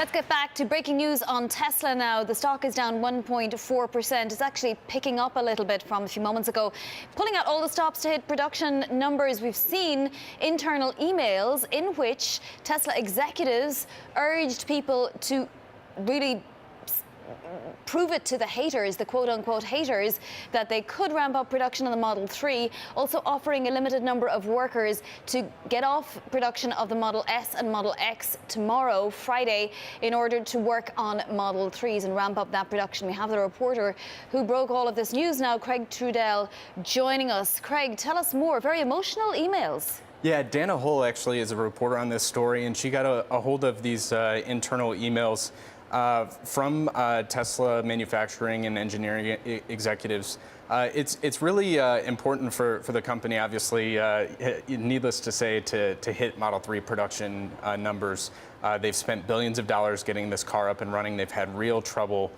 Let's get back to breaking news on Tesla now. The stock is down 1.4%. It's actually picking up a little bit from a few moments ago. Pulling out all the stops to hit production numbers, we've seen internal emails in which Tesla executives urged people to really prove it to the haters, the quote-unquote haters, that they could ramp up production on the Model 3, also offering a limited number of workers to get off production of the Model S and Model X tomorrow, Friday, in order to work on Model 3s and ramp up that production. We have the reporter who broke all of this news now, Craig Trudell, joining us. Craig, tell us more. Very emotional emails. Yeah, Dana Hull actually is a reporter on this story, and she got a hold of these internal emails from Tesla manufacturing and engineering executives. It's really important for the company, obviously, needless to say, to hit Model 3 production numbers. They've spent billions of dollars getting this car up and running. They've had real trouble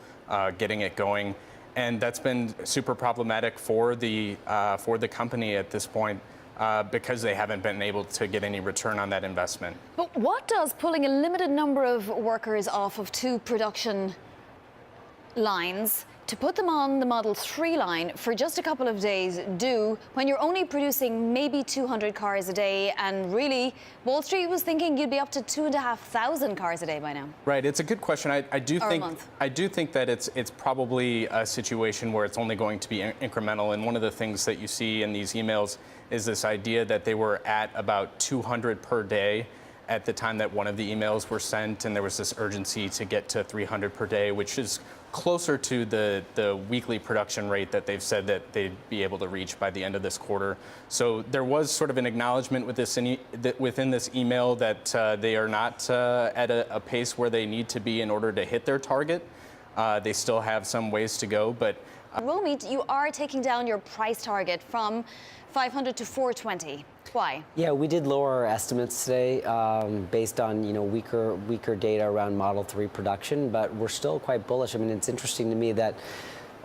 getting it going. And that's been super problematic for the company at this point. Because they haven't been able to get any return on that investment. But what does pulling a limited number of workers off of 2 production lines to put them on the Model 3 line for just a couple of days do when you're only producing maybe 200 cars a day, and really Wall Street was thinking you'd be up to 2,500 cars a day by now? Right, it's a good question. I do think that it's probably a situation where it's only going to be incremental, and one of the things that you see in these emails is this idea that they were at about 200 per day at the time that one of the emails were sent, and there was this urgency to get to 300 per day, which is closer to the weekly production rate that they've said that they'd be able to reach by the end of this quarter. So there was sort of an acknowledgement with this within this email that they are not at a pace where they need to be in order to hit their target. They still have some ways to go, but Romit, you are taking down your price target from 500 to 420. Why? Yeah, we did lower our estimates today based on weaker data around Model 3 production, but we're still quite bullish. I mean, it's interesting to me that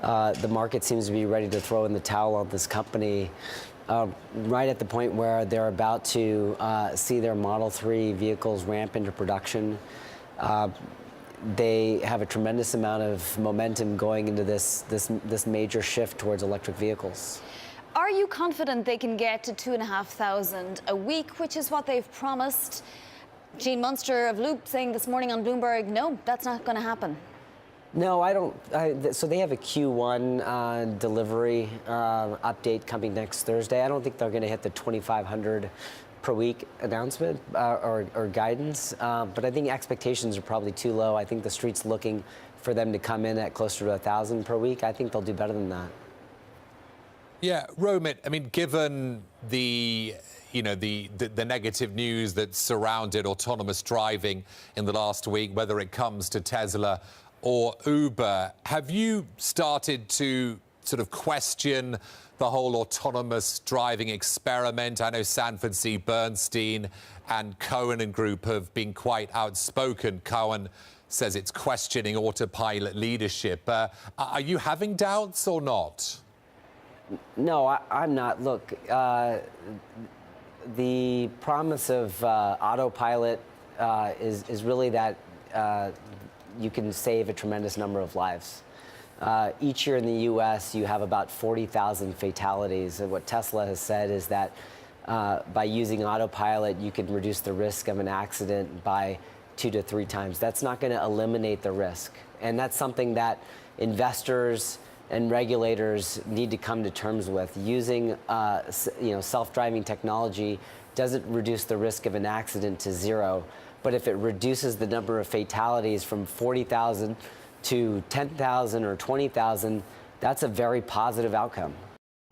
the market seems to be ready to throw in the towel on this company right at the point where they're about to see their Model 3 vehicles ramp into production. They have a tremendous amount of momentum going into this major shift towards electric vehicles. Are you confident they can get to 2,500 a week, which is what they've promised? Gene Munster of Loop saying this morning on Bloomberg, no, that's not going to happen. No, I don't. So they have a Q1 delivery update coming next Thursday. I don't think they're going to hit the 2,500 per week announcement or guidance, but I think expectations are probably too low. I think the street's looking for them to come in at closer to 1,000 per week. I think they'll do better than that. Yeah, Romit, I mean, given the negative news that surrounded autonomous driving in the last week, whether it comes to Tesla or Uber, have you started to sort of question the whole autonomous driving experiment? I know Sanford C. Bernstein and Cohen and Group have been quite outspoken. Cohen says it's questioning autopilot leadership. Are you having doubts or not? No, I'm not. Look, the promise of autopilot is really that you can save a tremendous number of lives. Each year in the U.S., you have about 40,000 fatalities. And what Tesla has said is that by using autopilot, you can reduce the risk of an accident by 2 to 3 times. That's not going to eliminate the risk. And that's something that investors and regulators need to come to terms with. Using self-driving technology doesn't reduce the risk of an accident to 0, but if it reduces the number of fatalities from 40,000 to 10,000 or 20,000, that's a very positive outcome.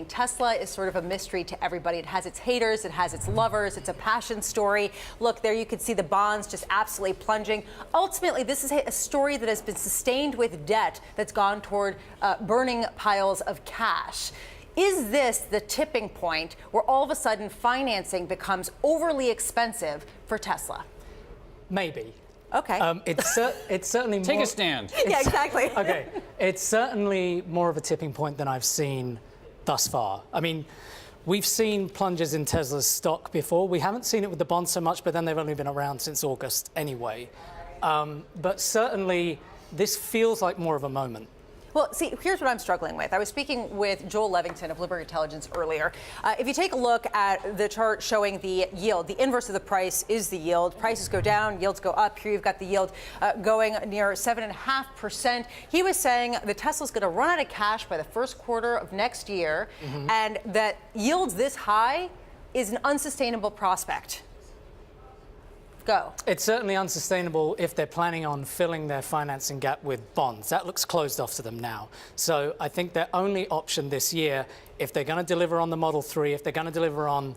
Tesla is sort of a mystery to everybody. It has its haters, it has its lovers, it's a passion story. Look, there you can see the bonds just absolutely plunging. Ultimately, this is a story that has been sustained with debt that's gone toward burning piles of cash. Is this the tipping point where all of a sudden financing becomes overly expensive for Tesla? Maybe. Okay. It's certainly more... Take a stand. Yeah, exactly. Okay. It's certainly more of a tipping point than I've seen thus far. I mean, we've seen plunges in Tesla's stock before. We haven't seen it with the bonds so much, but then they've only been around since August anyway. But certainly, this feels like more of a moment. Well, see, here's what I'm struggling with. I was speaking with Joel Levington of Bloomberg Intelligence earlier. If you take a look at the chart showing the yield, the inverse of the price is the yield. Prices go down, yields go up. Here you've got the yield going near 7.5%. He was saying that Tesla's going to run out of cash by the first quarter of next year, and that yields this high is an unsustainable prospect. Go. It's certainly unsustainable if they're planning on filling their financing gap with bonds. That looks closed off to them now. So I think their only option this year, if they're going to deliver on the Model 3, if they're going to deliver on,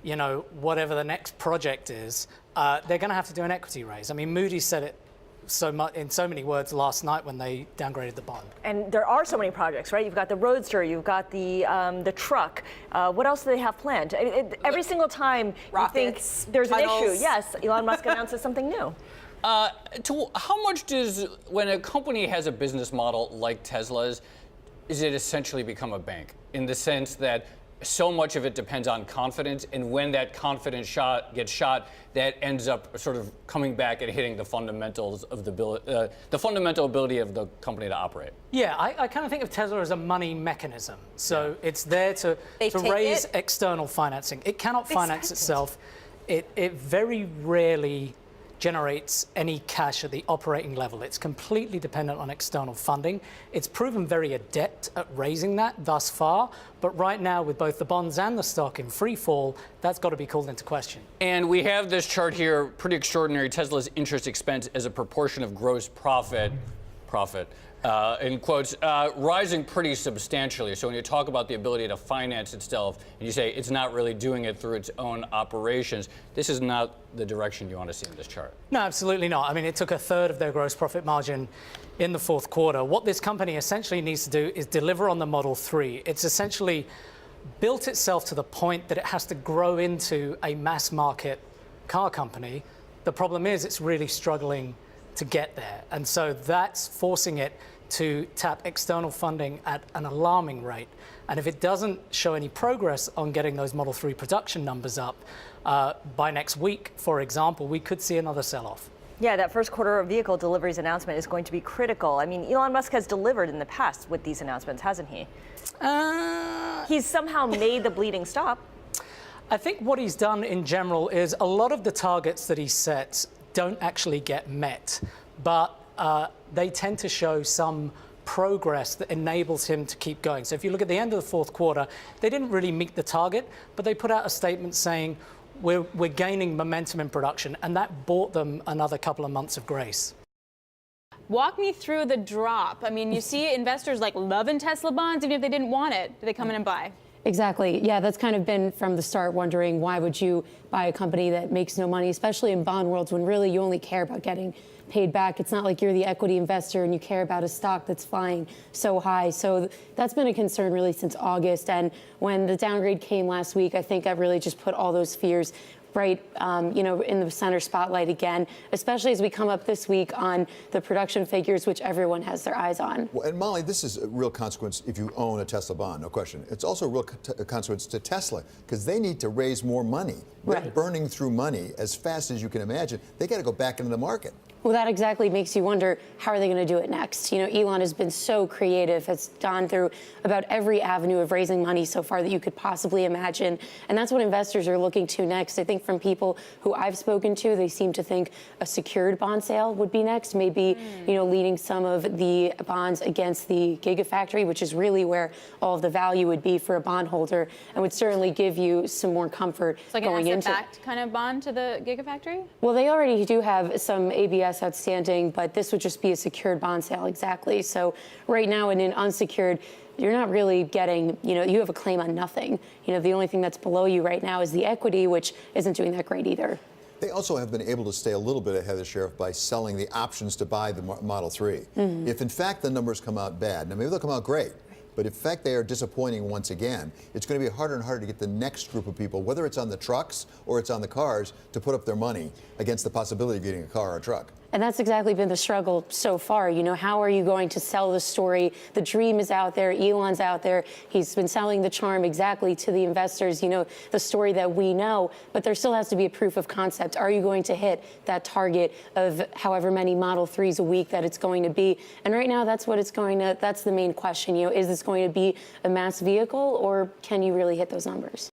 you know, whatever the next project is, they're going to have to do an equity raise. I mean, Moody's said it in so many words last night when they downgraded the bond. And there are so many projects, right? You've got the Roadster, you've got the truck. What else do they have planned? Every single time Rockets, you think there's tunnels. an issue, yes, Elon Musk announces something new. How much does, when a company has a business model like Tesla's, is it essentially become a bank? In the sense that so much of it depends on confidence, and when that confidence gets shot, that ends up sort of coming back and hitting the fundamentals of the fundamental ability of the company to operate. Yeah, I kind of think of Tesla as a money mechanism. So it's there to raise external financing. It cannot finance itself. It very rarely generates any cash at the operating level. It's completely dependent on external funding. It's proven very adept at raising that thus far, but right now with both the bonds and the stock in free fall, that's got to be called into question. And we have this chart here, pretty extraordinary. Tesla's interest expense as a proportion of gross profit, in quotes, rising pretty substantially. So when you talk about the ability to finance itself, and you say it's not really doing it through its own operations, this is not the direction you want to see in this chart. No, absolutely not. I mean, it took a third of their gross profit margin in the fourth quarter. What this company essentially needs to do is deliver on the Model 3. It's essentially built itself to the point that it has to grow into a mass market car company. The problem is it's really struggling to get there. And so that's forcing it to tap external funding at an alarming rate. And if it doesn't show any progress on getting those Model 3 production numbers up by next week, for example, we could see another sell-off. Yeah, that first quarter of vehicle deliveries announcement is going to be critical. I mean, Elon Musk has delivered in the past with these announcements, hasn't he? He's somehow made the bleeding stop. I think what he's done in general is a lot of the targets that he sets don't actually get met, but they tend to show some progress that enables him to keep going. So if you look at the end of the fourth quarter, they didn't really meet the target, but they put out a statement saying we're gaining momentum in production, and that bought them another couple of months of grace. Walk me through the drop. I mean, you see investors like loving Tesla bonds, even if they didn't want it, do they come in and buy? Exactly. Yeah, that's kind of been from the start wondering why would you buy a company that makes no money, especially in bond worlds when really you only care about getting paid back. It's not like you're the equity investor and you care about a stock that's flying so high. So that's been a concern really since August. And when the downgrade came last week, I think that really just put all those fears right, in the center spotlight again, especially as we come up this week on the production figures, which everyone has their eyes on. Well, and Molly, this is a real consequence if you own a Tesla bond, no question. It's also a real consequence to Tesla because they need to raise more money. They're burning through money as fast as you can imagine. They got to go back into the market. Well, that exactly makes you wonder, how are they going to do it next? You know, Elon has been so creative, has gone through about every avenue of raising money so far that you could possibly imagine. And that's what investors are looking to next. I think from people who I've spoken to, they seem to think a secured bond sale would be next, maybe, leaning some of the bonds against the Gigafactory, which is really where all of the value would be for a bondholder, and would certainly give you some more comfort going into. Like an asset-backed kind of bond to the Gigafactory? Well, they already do have some ABS outstanding, but this would just be a secured bond sale, exactly. So right now in an unsecured, you're not really getting, you have a claim on nothing. The only thing that's below you right now is the equity, which isn't doing that great either. They also have been able to stay a little bit ahead of the sheriff by selling the options to buy the Model 3. If in fact the numbers come out bad, now maybe they'll come out great, but in fact they are disappointing once again, it's going to be harder and harder to get the next group of people, whether it's on the trucks or it's on the cars, to put up their money against the possibility of getting a car or a truck. And that's exactly been the struggle so far. You know, how are you going to sell the story? The dream is out there. Elon's out there. He's been selling the charm exactly to the investors, you know, the story that we know. But there still has to be a proof of concept. Are you going to hit that target of however many Model 3s a week that it's going to be? And right now, that's the main question. You know, is this going to be a mass vehicle, or can you really hit those numbers?